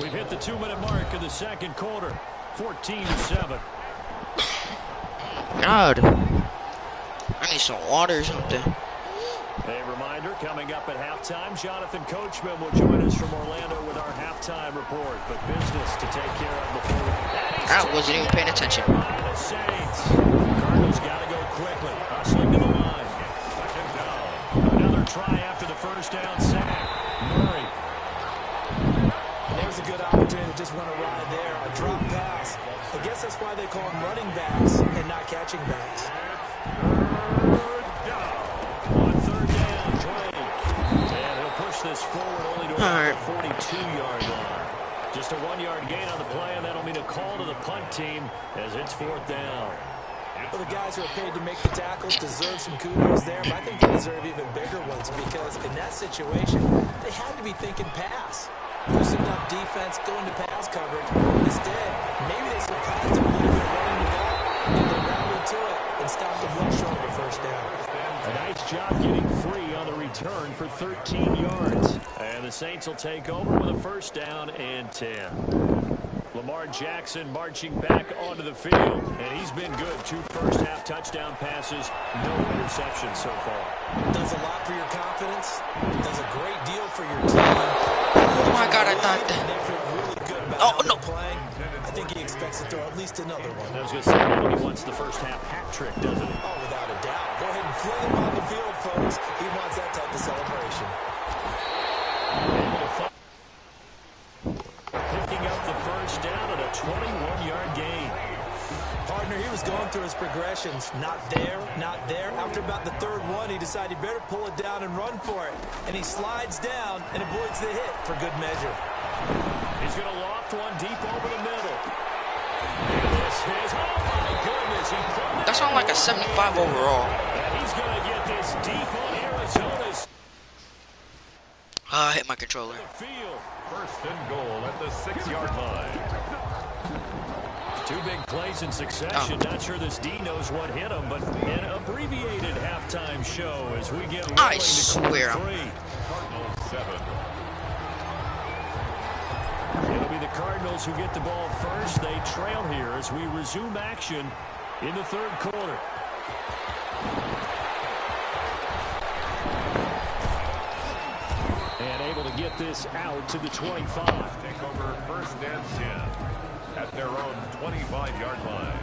We've hit the 2-minute mark of the second quarter. 14-7. God. I need some water or something. A reminder, coming up at halftime, Jonathan Coachman will join us from Orlando with our halftime report. But business to take care of before. I wasn't even paying attention. The Saints. Cardinals got to go quickly. Hustling to the line. Second down. Another try after the first down sack. Murray. And there's a good opportunity to just run a ride there. A drop pass. I guess that's why they call them running backs and not catching backs. On third down, Drake. And he'll push this forward only to the 42-yard line. Just a 1-yard gain on the play, and that'll mean a call to the punt team as it's fourth down. Well, the guys who are paid to make the tackles deserve some kudos there, but I think they deserve even bigger ones because in that situation, they had to be thinking pass. Loosened up defense, going to pass coverage. Instead, maybe they surprised them a little bit running the ball, and they rallied to it and stopped them well short of the first down. A nice job getting free on the return for 13 yards. And the Saints will take over with a first down and 10. Lamar Jackson marching back onto the field. And he's been good. 2 first-half touchdown passes. No interceptions so far. Does a lot for your confidence. Does a great deal for your team. Oh, my God, I thought that. They feel really good about Oh, how no. they're playing. I think he expects to throw at least another one. I was going to say, nobody wants the first-half hat trick, doesn't he? Oh, without a doubt. Go ahead and fling him on the field, folks. He wants that type of celebration. Picking up the first down and a 21-yard gain. Partner, he was going through his progressions. Not there, not there. After about the third one, he decided he better pull it down and run for it. And he slides down and avoids the hit for good measure. He's going to loft one deep over the middle. This is, oh my goodness. That's on like a 75 overall. And he's going to get this deep on Arizona's I hit my controller. field. First and goal at the 6-yard line. 2 big plays in succession. Not sure this D knows what hit him, but an abbreviated halftime show as we get rolling I to swear. quarter 3. Cardinals 7. It'll be the Cardinals who get the ball first. They trail here as we resume action in the third quarter. And able to get this out to the 25. Take over first and 10 at their own 25-yard line.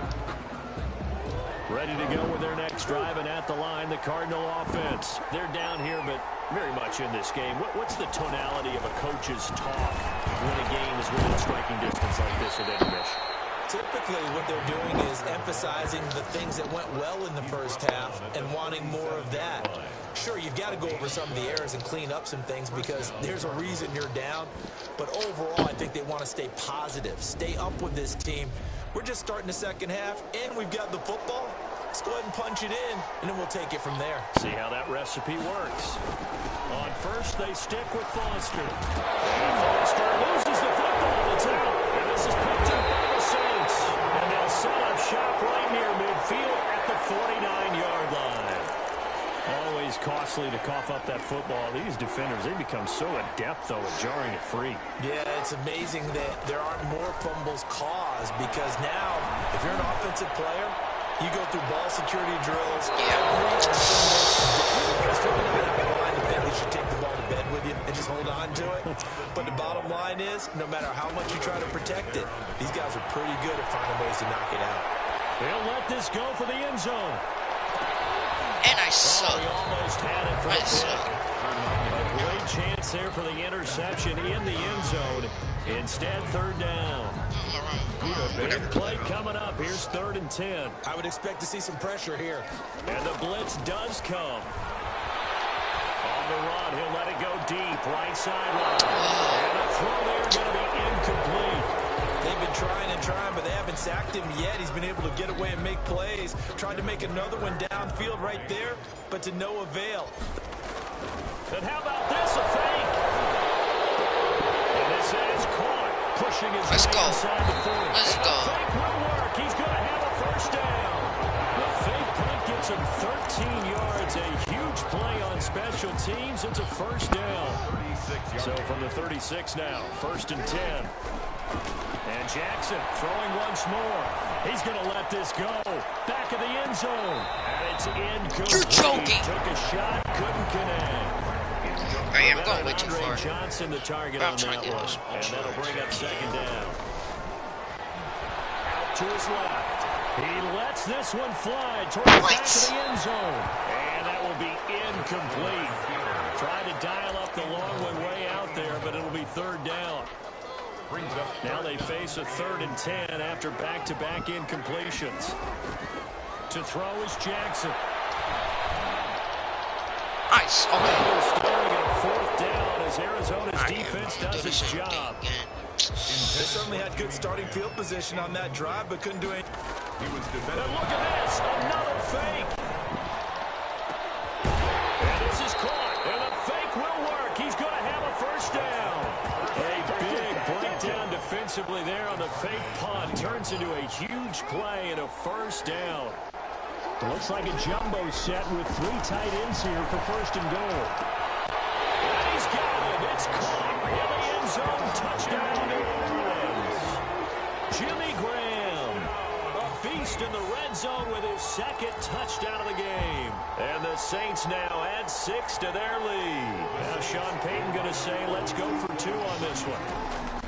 Ready to go with their next drive, and at the line, the Cardinal offense. They're down here, but very much in this game. What's the tonality of a coach's talk when a game is within striking distance like this at Eddie Mish? Typically, what they're doing is emphasizing the things that went well in the first half and wanting more of that. Sure, you've got to go over some of the errors and clean up some things because there's a reason you're down. But overall, I think they want to stay positive, stay up with this team. We're just starting the second half, and we've got the football. Let's go ahead and punch it in, and then we'll take it from there. See how that recipe works. On first, they stick with Foster. And Foster loses the football. It's out. And this is picked up by the Saints. And they'll set up shop right near midfield at the 49-yard line. Always costly to cough up that football. These defenders, they become so adept, though, at jarring it free. Yeah, it's amazing that there aren't more fumbles caused because now, if you're an offensive player, you go through ball security drills every single day. It's really not out of line to think they should take the ball to bed with you and just hold on to it. But the bottom line is, no matter how much you try to protect it, these guys are pretty good at finding ways to knock it out. They'll let this go for the end zone. And I suck. He almost had it for I the suck. A great chance there for the interception in the end zone. Instead, third down. Big play coming up. Here's 3rd and 10. I would expect to see some pressure here. And the blitz does come. On the run, he'll let it go deep. Right sideline. And a throw there going to be incomplete. They've been trying and trying, but they haven't sacked him yet. He's been able to get away and make plays. Tried to make another one downfield right there, but to no avail. And how about this? A fake. And this is caught. Pushing his Let's way go. inside the 40. Let's And go. the fake will work. He's going to have a first down. The fake punt gets gets him 13 yards. A huge play on special teams. It's a first down. So from the 36 now, 1st and 10. And Jackson throwing once more. He's going to let this go. Back of the end zone. And it's incomplete. You're joking. Took a shot, couldn't connect. I am going way too far. Johnson, the target I'm on trying that to get one. this. And that'll bring up 2nd down. Out to his left. He lets this one fly toward the back of the end zone. And that will be incomplete. Tried to dial up the long one way out there, but it'll be 3rd down. Now they face a 3rd and 10 after back-to-back incompletions. To throw is Jackson. Nice. Okay. Starting at 4th down as Arizona's defense does its job. They certainly had good starting field position on that drive, but couldn't do anything. He was And defending. look at this, another fake. And this is caught, and the fake will work. He's going to have a 1st down. A big breakdown defensively there on the fake punt. Turns into a huge play and a 1st down. Looks like a jumbo set with 3 tight ends here for 1st and goal. And he's got it. It's caught in the end zone. Touchdown, New Orleans. Jimmy Graham, a beast in the red zone with his 2nd touchdown of the game. And the Saints now add 6 to their lead. Now Sean Payton going to say, let's go for 2 on this one.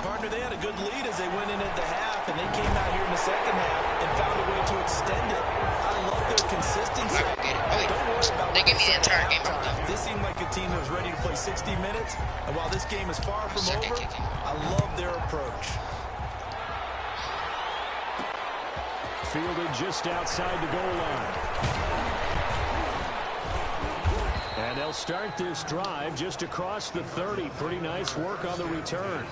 Partner, they had a good lead as they went in at the half, and they came out here in the 2nd half and found a way to extend it. I love their consistency. I don't get it. Oh, wait. Don't worry about They what gave me the said entire at game. I'm halftime. done. This seemed like a team that was ready to play 60 minutes, and while this game is far from over, I love their approach. Fielded just outside the goal line. And they'll start this drive just across the 30. Pretty nice work on the return.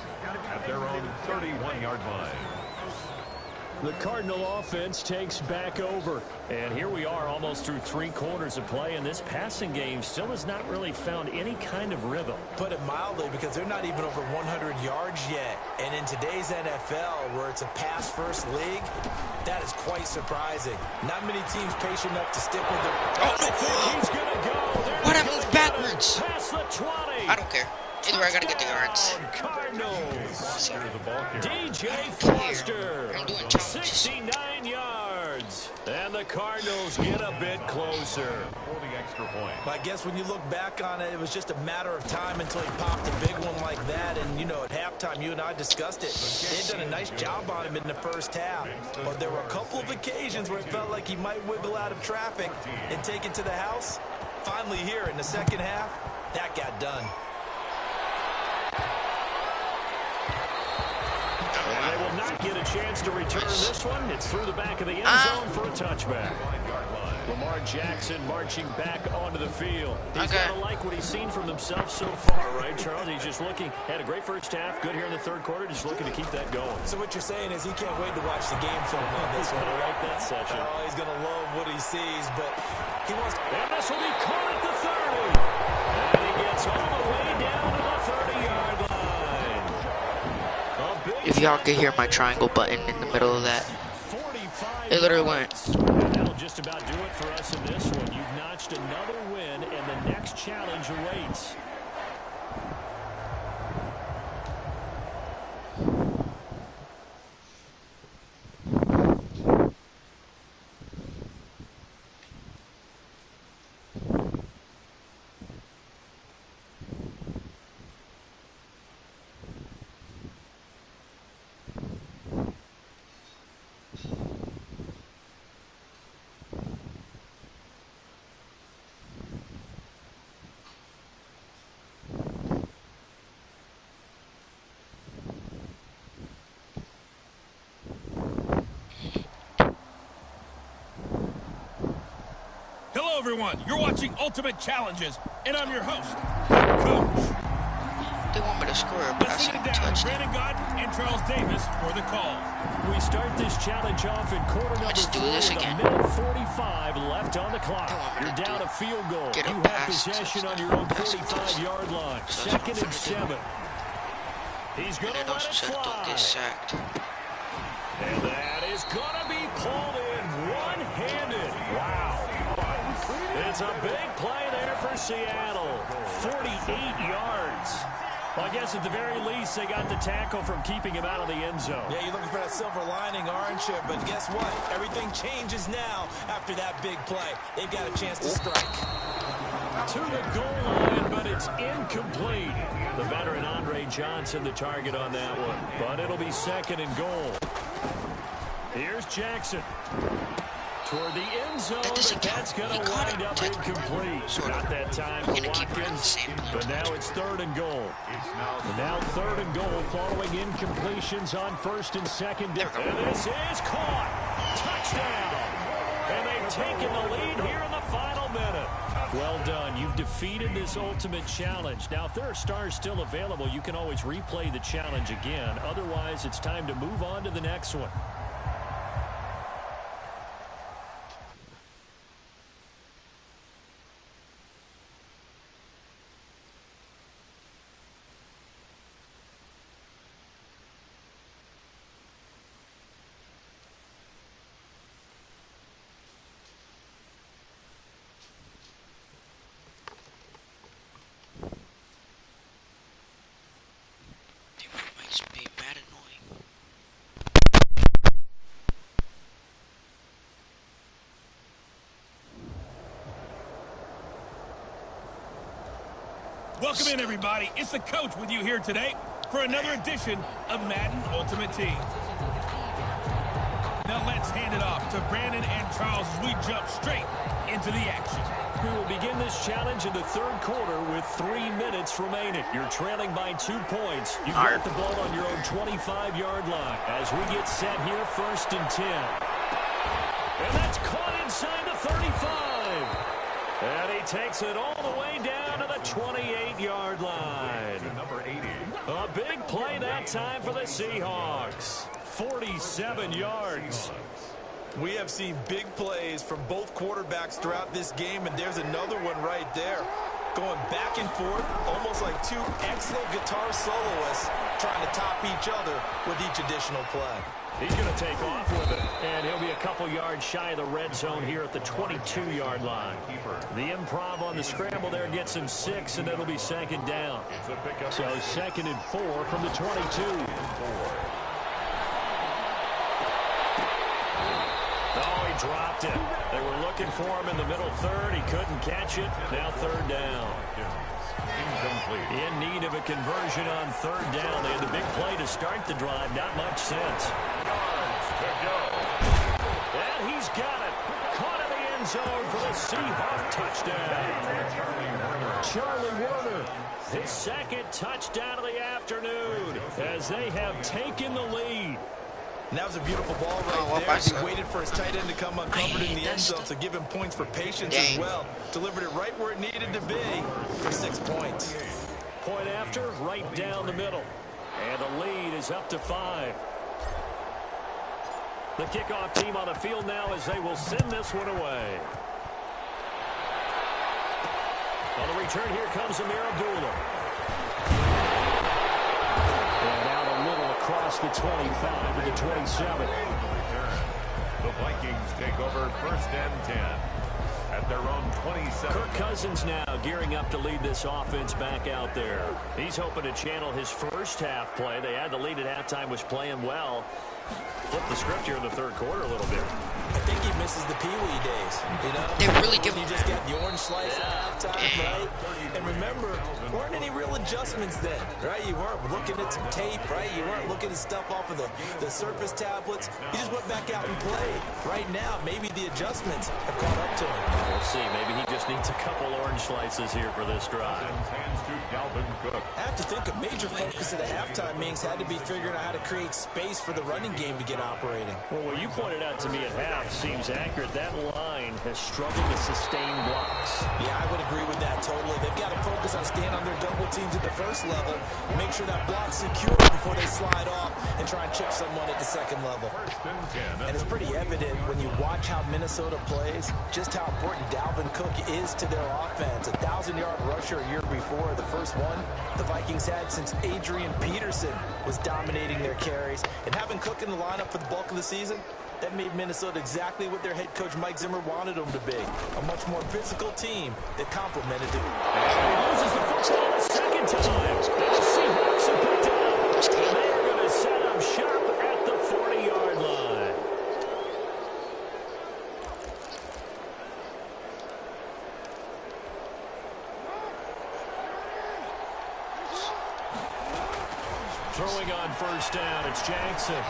At their own 31-yard line. The Cardinal offense takes back over. And here we are almost through 3 quarters of play, and this passing game still has not really found any kind of rhythm. Put it mildly, because they're not even over 100 yards yet. And in today's NFL, where it's a pass-first league, that is quite surprising. Not many teams patient enough to stick with their... He's going to go. Why'd I move backwards? Past the 20. I don't care. Either way, I gotta get the yards. Cardinals. Here's the ball carrier. DJ Foster. I'm doing challenges. 69 yards. And the Cardinals get a bit closer. For the extra point. I guess when you look back on it, it was just a matter of time until he popped a big one like that. And, you know, at halftime, you and I discussed it. They'd done a nice job on him in the 1st half. But there were a couple of occasions where it felt like he might wiggle out of traffic and take it to the house. Finally here in the 2nd half, that got done. And they will not get a chance to return this one. It's through the back of the end zone for a touchback. Lamar Jackson marching back onto the field. He's got to like what he's seen from himself so far, right, Charles? He's just looking, had a great 1st half, good here in the 3rd quarter, just looking to keep that going. So what you're saying is he can't wait to watch the game film on this one, right? That session. Oh, he's going to love what he sees, but he wants to... And this will be caught at the 30. And he gets all the way down to the 30-yard line. If y'all could hear my triangle button in the middle of that, it literally went. And that'll just about do it for us in this one. You've notched another win, and the next challenge awaits. Hello, everyone. You're watching Ultimate Challenges, and I'm your host, Coach. They want me to score a Let's passing get it down. touchdown. Brandon Gott and Charles Davis for the call. We start this challenge off in quarter number Let's do 3 this with again. a minute 45 left on the clock. Come on, You're dude. down a field goal. Get a You have pass. possession on your own 45-yard line. 2nd and 7. He's going And to it also let it said don't fly. get sacked. And that is going to be pulled in one-handed. Wow. Seattle. 48 yards. Well, I guess at the very least, they got the tackle from keeping him out of the end zone. Yeah, you're looking for that silver lining, aren't you? But guess what? Everything changes now after that big play. They've got a chance to strike. To the goal line, but it's incomplete. The veteran Andre Johnson, the target on that one. But it'll be second and goal. Here's Jackson. Toward the end zone, but that's going to wind up incomplete. Not that time for Watkins, but now it's third and goal. And now third and goal following incompletions on first and second. And this is caught. Touchdown. And they've taken the lead here in the final minute. Well done. You've defeated this ultimate challenge. Now, if there are stars still available, you can always replay the challenge again. Otherwise, it's time to move on to the next one. Be mad annoying. Welcome in, everybody. It's the coach with you here today for another edition of Madden Ultimate Team. Now let's hand it off to Brandon and Charles as we jump straight into the action. We will begin this challenge in the third quarter with 3 minutes remaining. You're trailing by 2 points. You've got the ball on your own 25-yard line as we get set here, first and 10. And that's caught inside the 35. And he takes it all the way down to the 28-yard line. Number 80. A big play that time for the Seahawks. 47 yards. We have seen big plays from both quarterbacks throughout this game, and there's another one right there. Going back and forth, almost like two excellent guitar soloists trying to top each other with each additional play. He's going to take off with it, and he'll be a couple yards shy of the red zone here at the 22-yard line. The improv on the scramble there gets him 6, and it'll be second down. So second and 4 from the 22. Dropped it. They were looking for him in the middle third. He couldn't catch it. Now third down. In need of a conversion on third down. They had the big play to start the drive. Not much sense. And he's got it. Caught in the end zone for the Seahawks touchdown. Charlie Warner, his second touchdown of the afternoon as they have taken the lead. And that was a beautiful ball right there. He waited for his tight end to come uncovered in the end zone, so give him points for patience as well. Delivered it right where it needed to be for 6 points. Point after, right down the middle. And the lead is up to 5. The kickoff team on the field now as they will send this one away. On the return, here comes Amir Abdullah. Across the 25 to the 27. The Vikings take over first and 10 at their own 27. Kirk Cousins now gearing up to lead this offense back out there. He's hoping to channel his first half play. They had the lead at halftime, was playing well. Flip the script here in the third quarter a little bit. I think he misses the Pee-wee days. You know, they really give you just got the orange slice at halftime, right? And remember, there weren't any real adjustments then, right? You weren't looking at some tape, right? You weren't looking at stuff off of the Surface tablets. You just went back out and played. Right now, maybe the adjustments have caught up to him. We'll see. Maybe he just needs a couple orange slices here for this drive. I have to think a major focus at the halftime meetings had to be figuring out how to create space for the running game to get operating. Well, what you pointed out to me at half seems accurate. That line has struggled to sustain blocks. Yeah, I would agree with that totally. They've got to focus on staying on their double teams at the first level, make sure that block's secure before they slide off and try and chip someone at the second level. And it's pretty evident when you watch how Minnesota plays, just how important Dalvin Cook is to their offense. 1,000-yard rusher a year before. The first one the Vikings had since Adrian Peterson was dominating their carries. And having Cook in the lineup for the bulk of the season, That made Minnesota exactly what their head coach Mike Zimmer wanted them to be. A much more physical team that complemented the... And he loses the football a second time. The Seahawks have picked it up. They're going to set up shop at the 40-yard line. Throwing on first down, it's Jackson.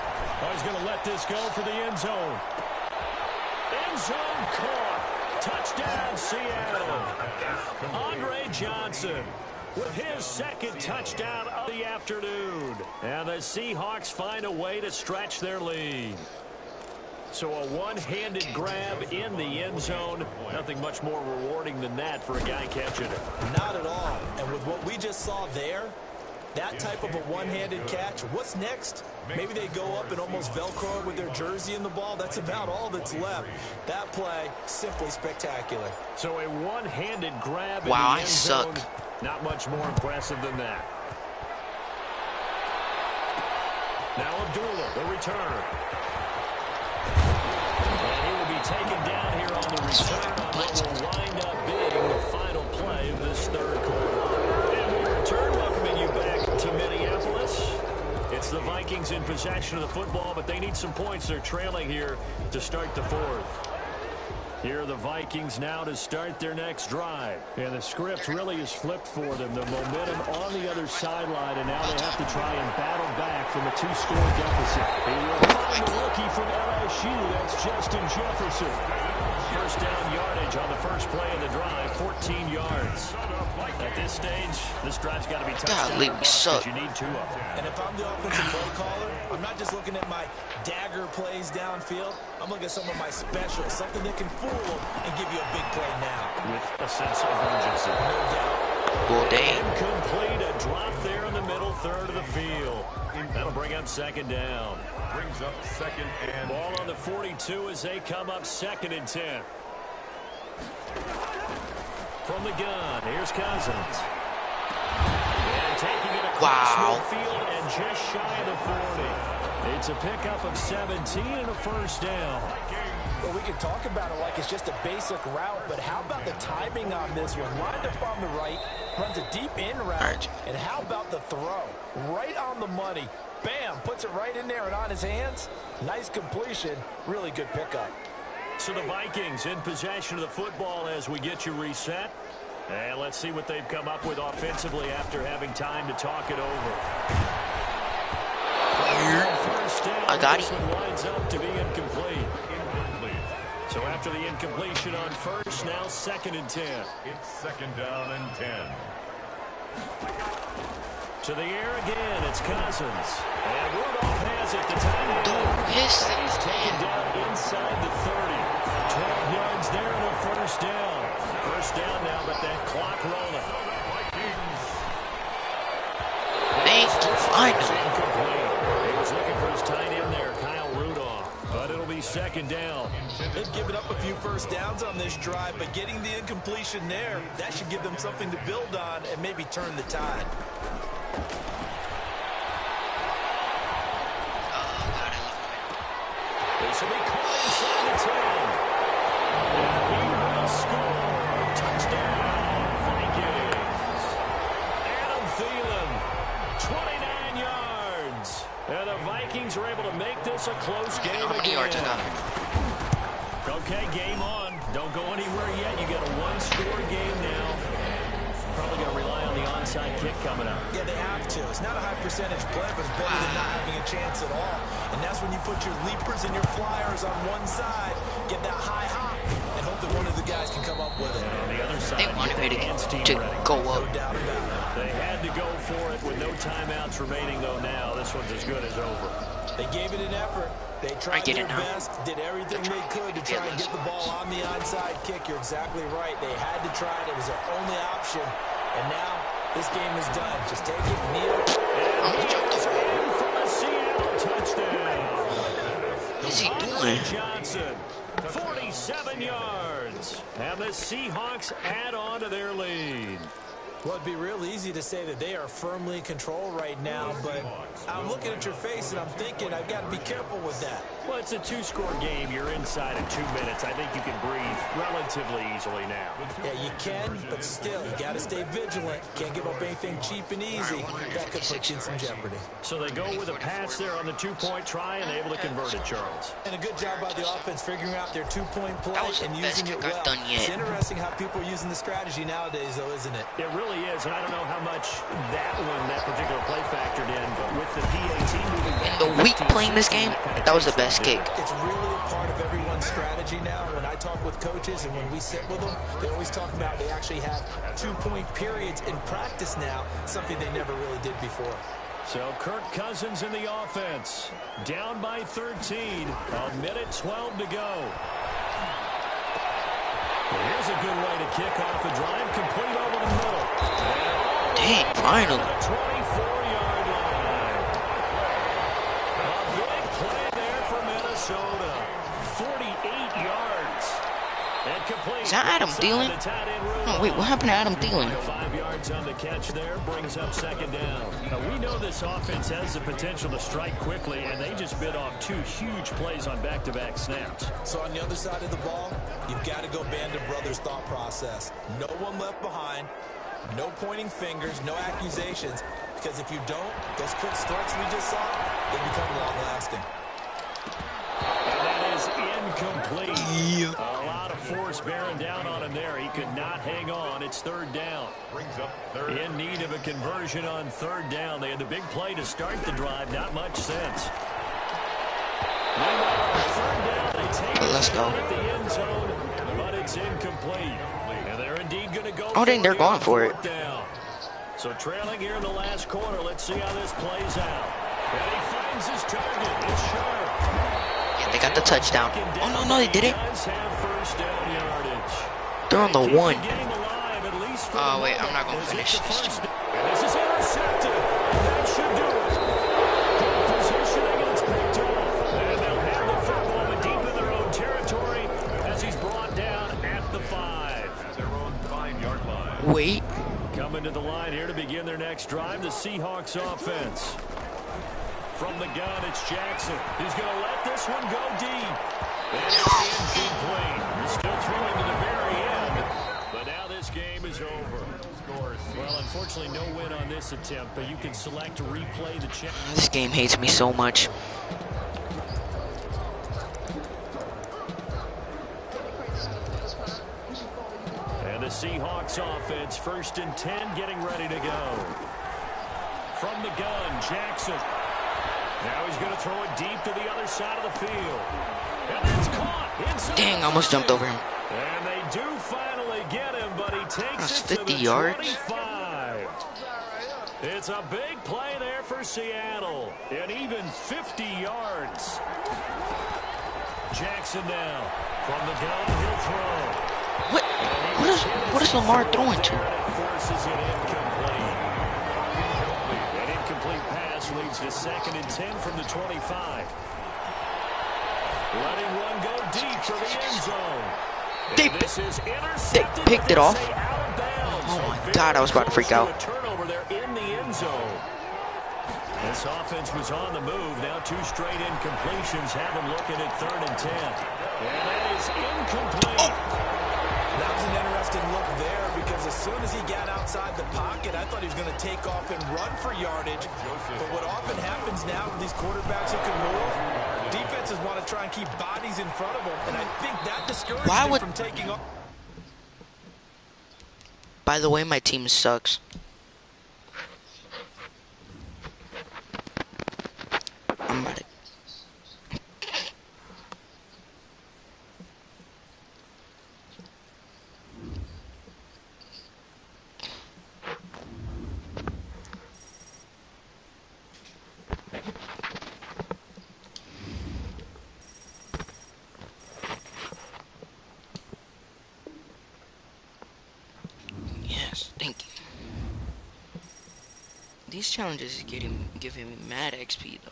He's going to let this go for the end zone. End zone caught. Touchdown, Seattle. Andre Johnson with his second touchdown of the afternoon. And the Seahawks find a way to stretch their lead. So a one-handed grab in the end zone. Nothing much more rewarding than that for a guy catching it. Not at all. And with what we just saw there, that type of a one-handed catch, what's next? Maybe they go up and almost Velcro with their jersey in the ball. That's about all that's left. That play, simply spectacular. So a one-handed grab wow, in the end zone. I suck. Not much more impressive than that. Now Abdullah, the return. And he will be taken down here on the return on what will wind up being the final play of this third quarter. And we return, welcoming you back to Minneapolis. It's the Vikings in possession of the football, but they need some points. They're trailing here to start the fourth. Here are the Vikings now to start their next drive. And the script really is flipped for them. The momentum on the other sideline, and now they have to try and battle back from a two-score deficit. He will find the rookie from LSU. That's Justin Jefferson. First down yardage on the first play of the drive, 14 yards. At this stage, this drive's got to be touchdown or bust because you need two of them. And if I'm the offensive play caller, I'm not just looking at my dagger plays downfield. I'm looking at some of my specials, something that can fool them and give you a big play now. With a sense of urgency. No doubt. Well, dang. Incomplete, a drop there in the middle third of the field. That'll bring up second down. Brings up second and... Ball on the 42 as they come up second and 10. From the gun, here's Cousins. And taking it across midfield and just shy of the 40. It's a pickup of 17 and a first down. Well, we can talk about it like it's just a basic route, but how about the timing on this one? Lined up on the right, runs a deep in route, and how about the throw? Right on the money. Bam, puts it right in there and on his hands. Nice completion, really good pickup. So the Vikings in possession of the football as we get you reset. And let's see what they've come up with offensively after having time to talk it over. First down, I got this one winds up to be incomplete. So after the incompletion on first, now second and 10. It's second down and 10. To the air again, it's Cousins. And Rudolph has it. The timeout. He's taken down inside the 30. 12 yards there and a first down. First down now, but that clock rolling. Incomplete. He was looking for his tight end there, Kyle Rudolph. But it'll be second down. They've given up a few first downs on this drive, but getting the incompletion there, that should give them something to build on and maybe turn the tide. This will be caught inside the 10. And he will score. Touchdown, Vikings. Adam Thielen, 29 yards. And the Vikings are able to make this a close game How many yards again. is that? Okay, game on. Don't go anywhere yet. You got a one-score game now. Probably going to rely on the onside kick coming up. Yeah, they have to. It's not a high percentage play, but it's better than not having a chance at all. And that's when you put your leapers and your flyers on one side, get that high hop, and hope that one of the guys can come up with it. And on the other side, They wanted me to ready. go up. No doubt about it. They had to go for it with no timeouts remaining, though, now. This one's as good as over. They gave it an effort. They tried their best, did everything they could to try and get the ball on the onside kick. You're exactly right. They had to try it. It was their only option. And now this game is done. Just take it, kneel. And he is in for a Seattle touchdown. What's he Andre doing? Johnson, 47 yards. And the Seahawks add on to their lead. Well, it'd be real easy to say that they are firmly in control right now, but I'm looking at your face and I'm thinking I've got to be careful with that. Well, it's a two-score game. You're inside of 2 minutes. I think you can breathe relatively easily now. Yeah, you can, but still, you got to stay vigilant. Can't give up anything cheap and easy. That could put you in some jeopardy. So they go with a pass there on the two-point try and able to convert it, Charles. And a good job by the offense figuring out their two-point play and using it well. It's interesting how people are using the strategy nowadays, though, isn't it? It really is, and I don't know how much that particular play factored in, but with the PAT moving back... In the week playing this game, that was the best kick. It's really a part of everyone's strategy now. When I talk with coaches and when we sit with them, they always talk about they actually have two-point periods in practice now, something they never really did before. So Kirk Cousins in the offense, down by 13, a minute 12 to go. Here's a good way to kick off the drive, complete over the middle. Dang, finally. 24-yard line. A big play there for Minnesota. 48 yards. And complete. Is that Adam Thielen? Oh, wait, what happened to Adam Thielen? 5 yards on the catch there, brings up second down. Now, we know this offense has the potential to strike quickly, and they just bit off 2 huge plays on back-to-back snaps. So on the other side of the ball, you've got to go Band of Brothers thought process. No one left behind, no pointing fingers, no accusations, because if you don't, those quick starts we just saw, they become long-lasting. And that is incomplete. A lot of force bearing down on him there. He could not hang on. It's third down. In need of a conversion on third down. They had the big play to start the drive. Not much sense. Let's go. At the end zone, but it's incomplete. And they're indeed going to go. Oh, dang, they're going for it. Down. So trailing here in the last quarter. Let's see how this plays out. And he finds his target. It's sharp. Yeah, they got the touchdown. Oh, no, they didn't. They're on the 1. Oh, wait, I'm not going to finish this. This is intercepted. That should do it. Good positioning, and it's picked off. And they'll have the football, but deep in their own territory as he's brought down at the 5. At their own 5-yard line. Wait. Coming to the line here to begin their next drive, the Seahawks offense. From the gun, it's Jackson. He's going to let this one go deep. And it's incomplete. He's still throwing to the very end. But now this game is over. Well, unfortunately, no win on this attempt, but you can select to replay the check. This game hates me so much. And the Seahawks offense, 1st and 10, getting ready to go. From the gun, Jackson. Now he's going to throw it deep to the other side of the field. And it's caught. Dang, I almost jumped over him. And they do finally get him, but he takes That's it 50 to the yards. 25. It's a big play there for Seattle. And even 50 yards. Jackson now. From the gun, he'll throw. What is Lamar throwing to? Forces it incomplete. An incomplete pass leads to 2nd and 10 from the 25. Letting one go deep for the end zone. They picked it off. Oh my God, I was about to freak out. A turnover there in the end zone. This offense was on the move. Now 2 straight incompletions have them looking at 3rd and 10. And that is incomplete. That was an interesting look there because as soon as he got outside the pocket, I thought he was going to take off and run for yardage. But what often happens now with these quarterbacks who can move, defenses want to try and keep bodies in front of them, and I think that discourages him from taking off. By the way, my team sucks. I'm about to... Yes, thank you. These challenges is giving me mad XP though.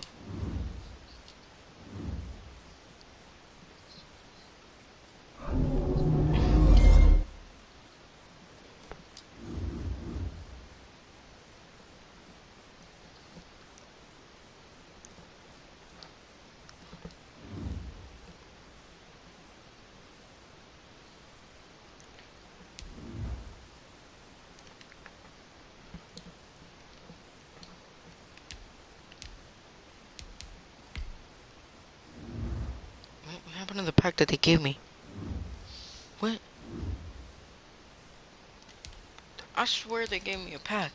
happened to the pack that they gave me? What? I swear they gave me a pack.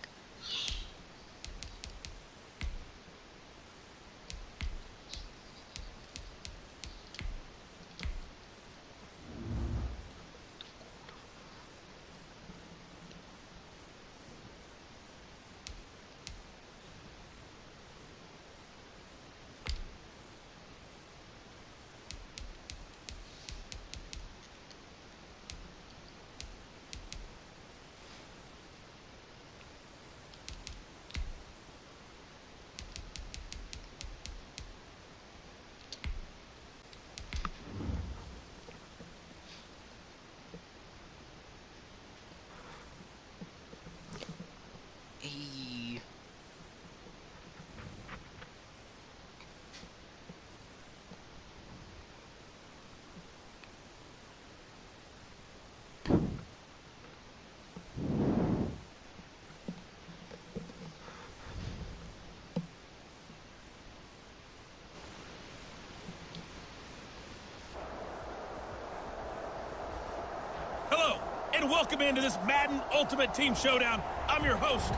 Hello, and welcome into this Madden Ultimate Team Showdown. I'm your host,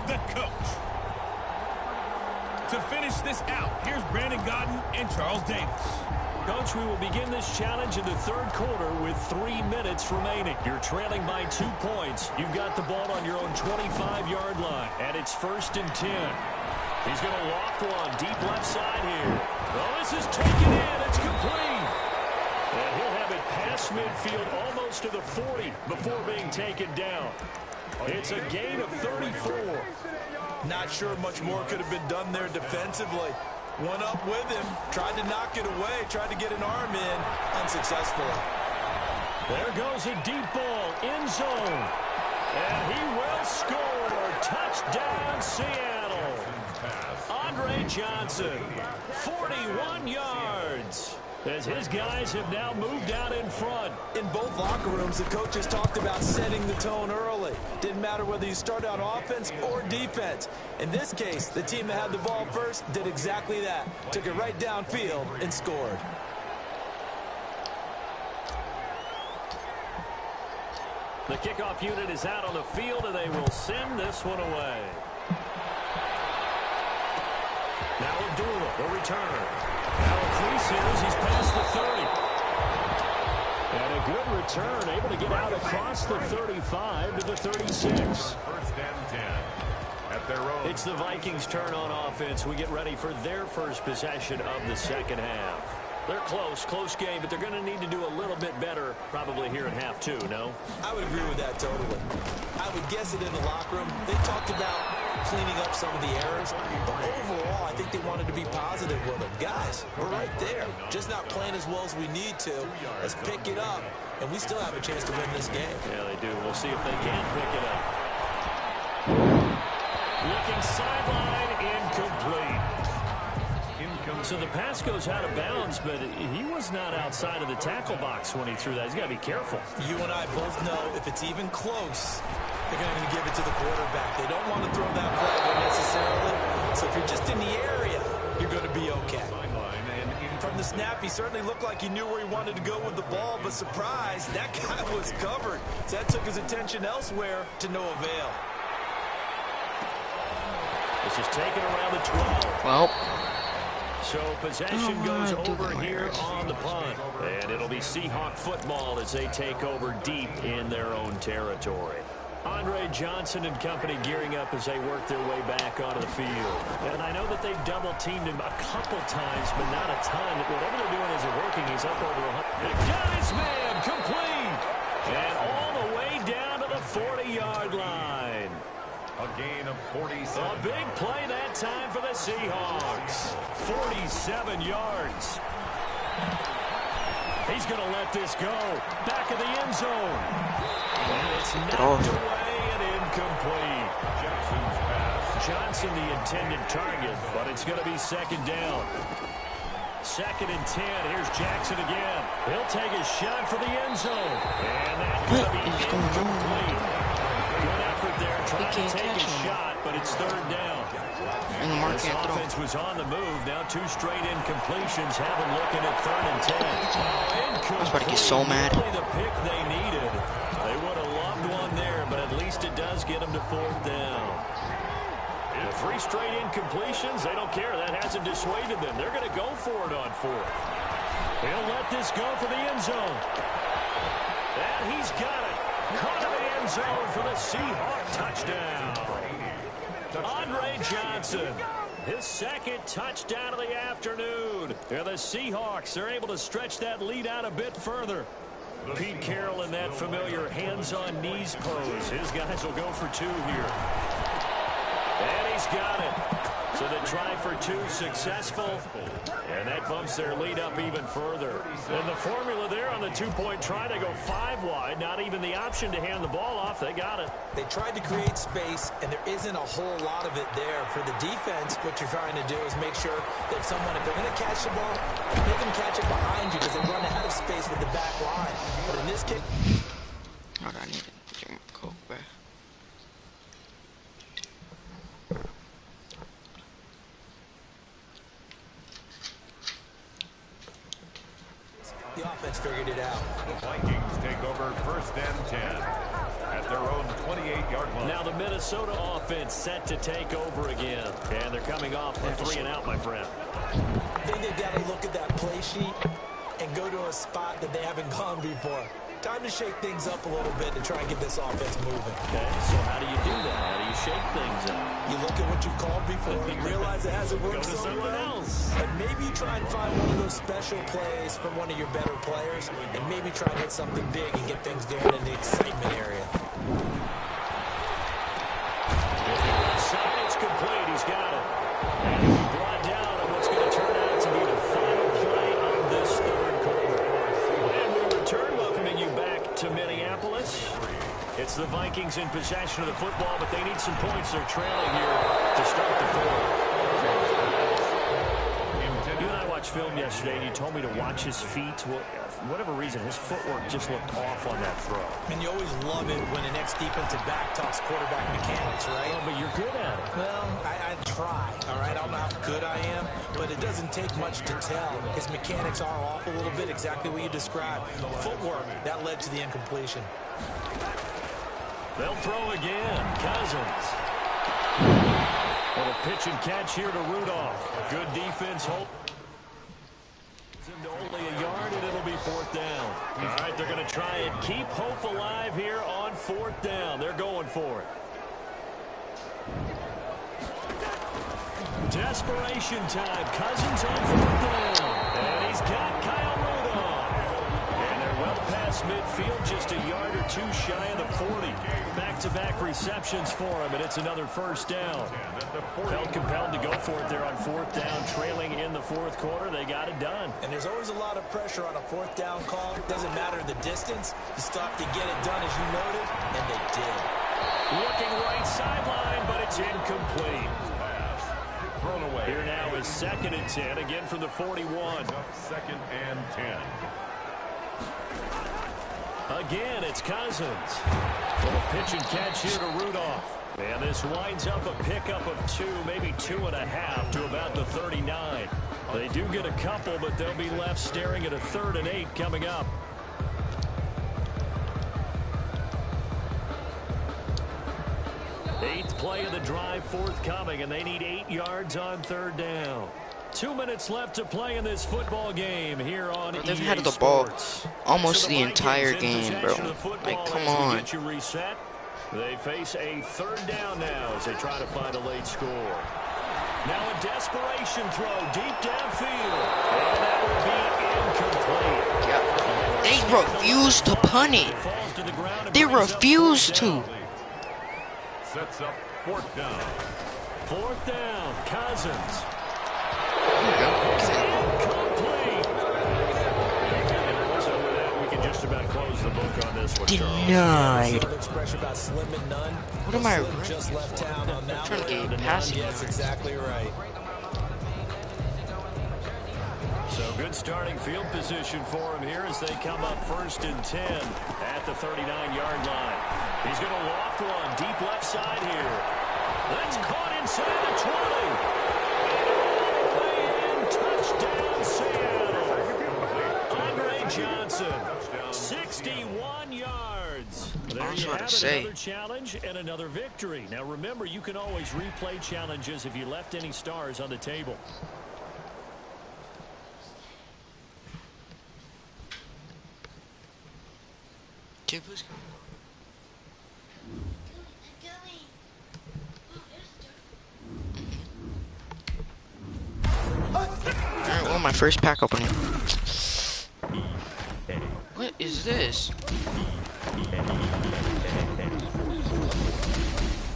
the coach. To finish this out, here's Brandon Godden and Charles Davis. Coach, we will begin this challenge in the third quarter with 3 minutes remaining. You're trailing by 2 points. You've got the ball on your own 25-yard line, and it's 1st and 10. He's going to loft one deep left side here. Oh, this is taken in. It's complete. And he'll have it past midfield almost to the 40 before being taken down. It's a gain of 34. Not sure much more could have been done there defensively. One up with him, tried to knock it away, tried to get an arm in, unsuccessfully. There goes a deep ball, end zone. And he will score. Touchdown, Seattle. Andre Johnson, 41 yards. As his guys have now moved out in front. In both locker rooms, the coaches talked about setting the tone early. Didn't matter whether you started on offense or defense. In this case, the team that had the ball first did exactly that. Took it right downfield and scored. The kickoff unit is out on the field, and they will send this one away. Now Abdullah will return. Now Ecclesias, he's past the 30. And a good return, able to get out across the 35 to the 36. 1st and 10 at their own. It's the Vikings' turn on offense. We get ready for their first possession of the second half. They're close game, but they're going to need to do a little bit better probably here in half 2, no? I would agree with that totally. I would guess it in the locker room. They talked about cleaning up some of the errors, but overall, I think they wanted to be positive with them. Guys, we're right there. Just not playing as well as we need to. Let's pick it up, and we still have a chance to win this game. Yeah, they do. We'll see if they can pick it up. Looking sideline, incomplete. So the pass goes out of bounds, but he was not outside of the tackle box when he threw that. He's got to be careful. You and I both know if it's even close, they're going to give it to the quarterback. They don't want to throw that flag necessarily. So if you're just in the area, you're going to be okay. From the snap, he certainly looked like he knew where he wanted to go with the ball, but surprise, that guy was covered. So that took his attention elsewhere to no avail. This is taken around the 12. Well. So possession goes over here on the punt. And it'll be Seahawk football as they take over deep in their own territory. Andre Johnson and company gearing up as they work their way back onto the field. And I know that they've double-teamed him a couple times, but not a ton. Whatever they're doing isn't working. He's up over 100. They got his man complete. And all the way down to the 40-yard line. A gain of 47. A big play that time for the Seahawks. 47 yards. He's going to let this go. Back of the end zone. And it's knocked away and incomplete. Jackson's pass. Johnson the intended target, but it's going to be 2nd down. 2nd and 10. Here's Jackson again. He'll take a shot for the end zone. And that's going to be incomplete. Good effort there trying to take a shot, but it's 3rd down. And Lamar This can't throw. offense was on the move. Now 2 straight incompletions. Have them looking at 3rd and 10. I was about to get so mad. Really the pick they needed. They would have loved one there, but at least it does get them to 4th down. The 3 straight incompletions, they don't care. That hasn't dissuaded them. They're going to go for it on 4th. He'll let this go for the end zone. And he's got it. Caught in the end zone for the Seahawks touchdown. Andre Johnson, his 2nd touchdown of the afternoon. And the Seahawks are able to stretch that lead out a bit further. Pete Carroll in that familiar hands-on-knees pose. His guys will go for 2 here. And he's got it. So the try for 2 successful. And that bumps their lead up even further. And the formula there on the 2-point try, they go 5 wide. Not even the option to hand the ball off. They got it. They tried to create space, and there isn't a whole lot of it there. For the defense, what you're trying to do is make sure that someone, if they're going to catch the ball, make them catch it behind you because they run out of space with the back line. But in this case... Hold on, I need to get my Coke back. The offense figured it out. The Vikings take over 1st and 10 at their own 28-yard line. Now the Minnesota offense set to take over again. And they're coming off a 3 and out, my friend. I think they've got to look at that play sheet and go to a spot that they haven't gone before. Time to shake things up a little bit to try and get this offense moving. Okay, so how do you do that? How do you shake things up? You look at what you've called before and realize it hasn't Go worked to so someone well. else. And maybe you try and find one of those special plays from one of your better players and maybe try and hit something big and get things going in the excitement area. Side, it's complete. He's got it. And he'll be brought down on what's going to turn out to be the final play of this 3rd quarter. And we return, welcoming you back to Minneapolis. It's the Vikings in possession of the football, but they need some points. They're trailing here to start the quarter. You and I watched film yesterday, and you told me to watch his feet. Well, for whatever reason, his footwork just looked off on that throw. And you always love it when an ex-defensive back talks quarterback mechanics, right? Oh, but you're good at it. Well, I try, all right? I don't know how good I am, but it doesn't take much to tell. His mechanics are off a little bit, exactly what you described. Footwork, that led to the incompletion. They'll throw again. Cousins. Little pitch and catch here to Rudolph. Good defense. Hope. Into only a yard, and it'll be 4th down. All right, they're going to try and keep hope alive here on 4th down. They're going for it. Desperation time. Cousins on 4th down. And he's got Kyle Rudolph. And they're well past midfield, just a yard or 2 shy of the 40. Back-to-back receptions for him, and it's another 1st down. Felt compelled to go for it there on 4th down, trailing in the 4th quarter. They got it done. And there's always a lot of pressure on a 4th down call. It doesn't matter the distance. You still have to get it done, as you noted, and they did. Looking right sideline, but it's incomplete. Thrown away. Here now is 2nd and 10, again from the 41. 2nd and 10. Again, it's Cousins. Little pitch and catch here to Rudolph. And this winds up a pickup of 2, maybe 2.5 to about the 39. They do get a couple, but they'll be left staring at a 3rd and 8 coming up. Eighth play of the drive forthcoming, and they need 8 yards on 3rd down. 2 minutes left to play in this football game here on EA They've had the ball Sports. almost So the entire Vikings in game, bro. possession of the football Like, come as we on. get you reset. They face a 3rd down now as they try to find a late score. Now a desperation throw deep downfield. And that will be incomplete. Yeah. They refuse to punt it. Falls to the ground and They brings up refuse 4th to. down. Sets up 4th down. 4th down, Cousins. Incomplete. So with that, we can just about close the book on this one, Denied. Expression about slim and none. What am I Slim just left town on that trying to one. get passing Yes, exactly right. So good starting field position for him here as they come up 1st and 10 at the 39-yard line. He's going to loft one deep left side here. That's caught inside the 20. Touchdown, Seattle. Andre Johnson, 61 yards. There I was you about have to it, say. another challenge and another victory. Now remember, you can always replay challenges if you left any stars on the table. Okay, please. Alright, well, my first pack opening. What is this?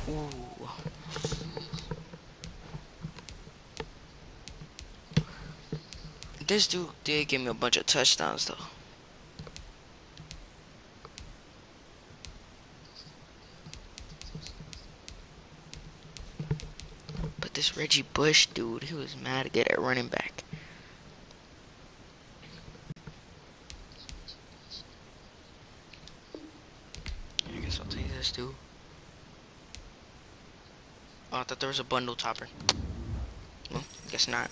Ooh. This dude did give me a bunch of touchdowns, though. But this Reggie Bush dude, he was mad to get at running back. I guess I'll take this dude. Oh, I thought there was a bundle topper. Well, guess not.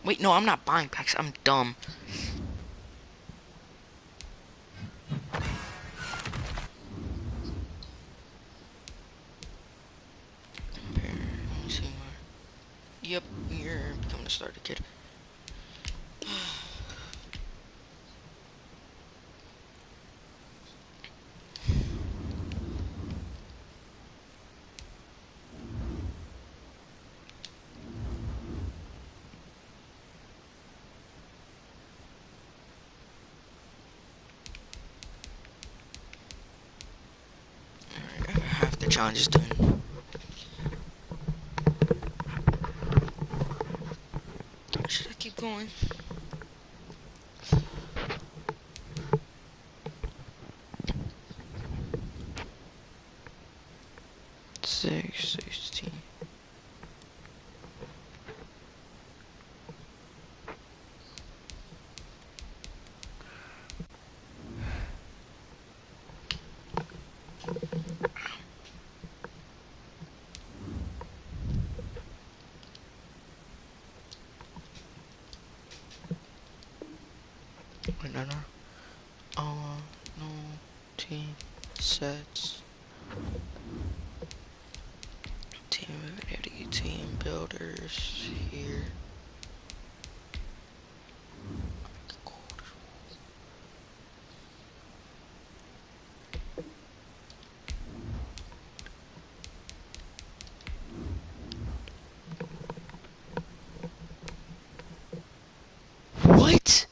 Wait, no, I'm not buying packs. I'm dumb. Yep, you're becoming a starter, kid. Alright, half the challenge is done. Should I keep going? Six, 16. Wait, no. No team sets. Team ability, team builders here. What?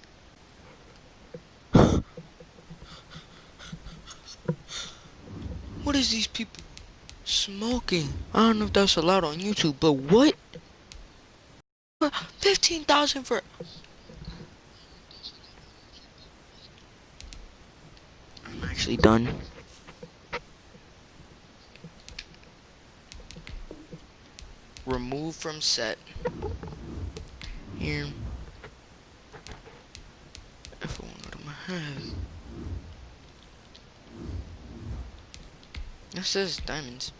What is these people smoking? I don't know if that's allowed on YouTube, but what? 15,000 for... I'm actually done. Remove from set. Here. If I wanted to have. It says diamonds.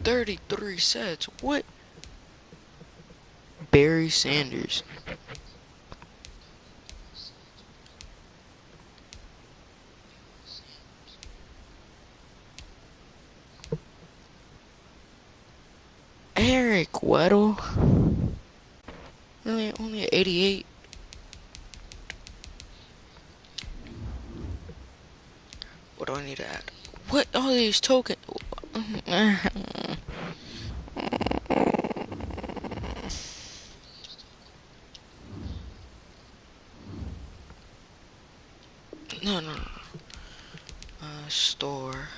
33 sets. What? Barry Sanders. Eric Weddle. Really, only 88. What do I need to add? What? All these tokens. No. Store.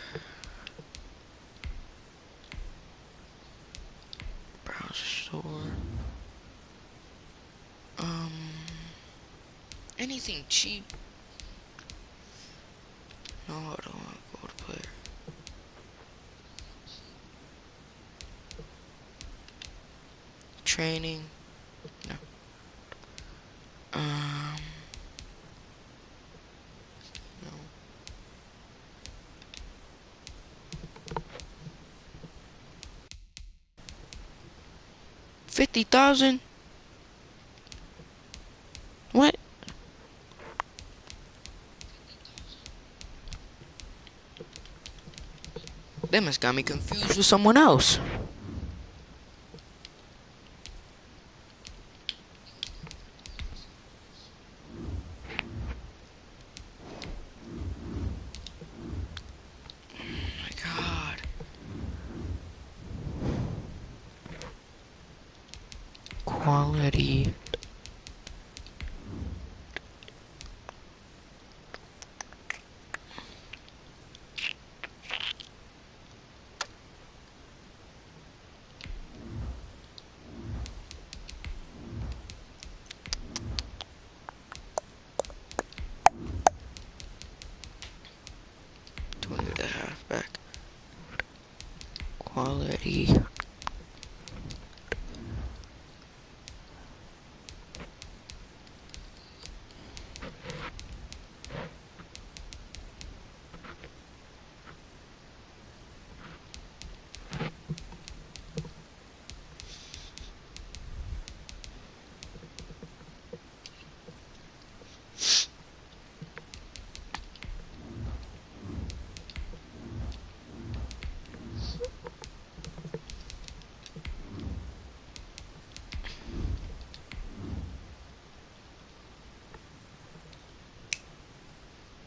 Browser store. Anything cheap. No, I don't want to go to player. Training. No. No. 50,000? What? They must got me confused with someone else. Oh my God. Quality. The halfback. Quality.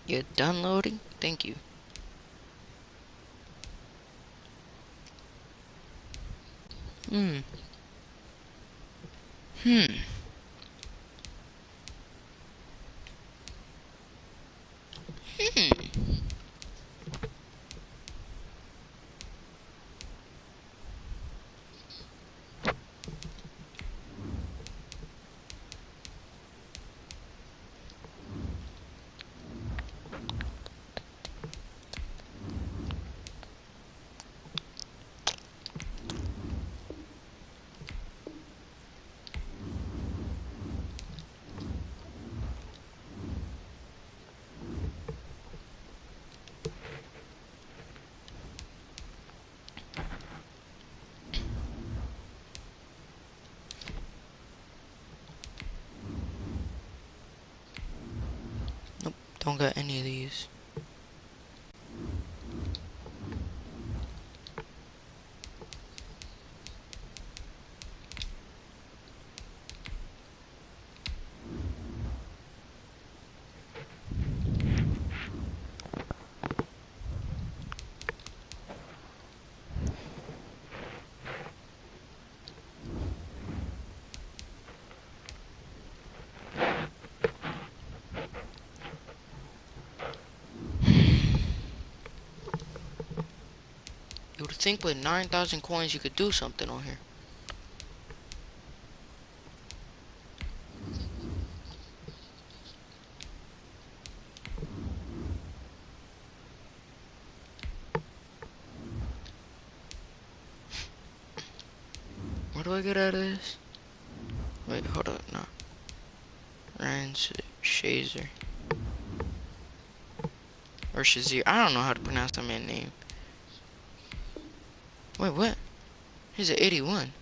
You're done loading? Thank you. Hmm. Hmm. Hmm. Nope, don't got any of these. You would think with 9,000 coins you could do something on here. What do I get out of this? Wait, hold up, no. Rance Shazer. Or Shazir. I don't know how to pronounce that man's name. Wait, what? He's an 81.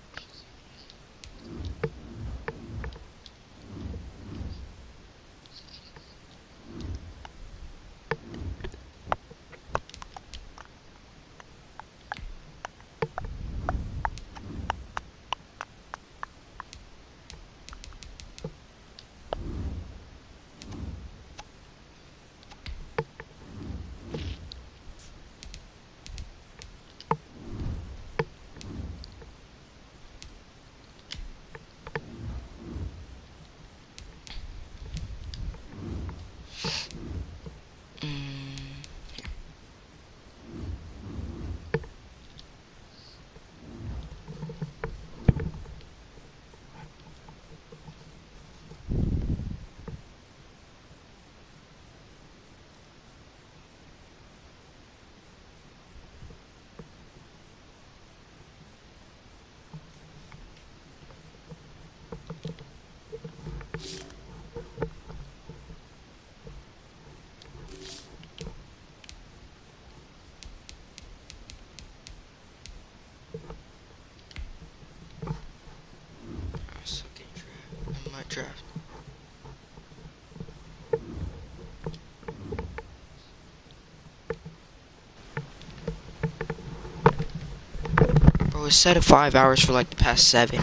set it 5 hours for like the past 7.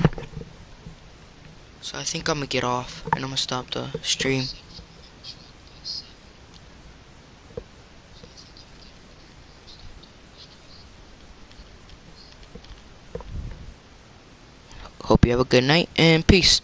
So I think I'm gonna get off and I'm gonna stop the stream. Hope you have a good night and peace.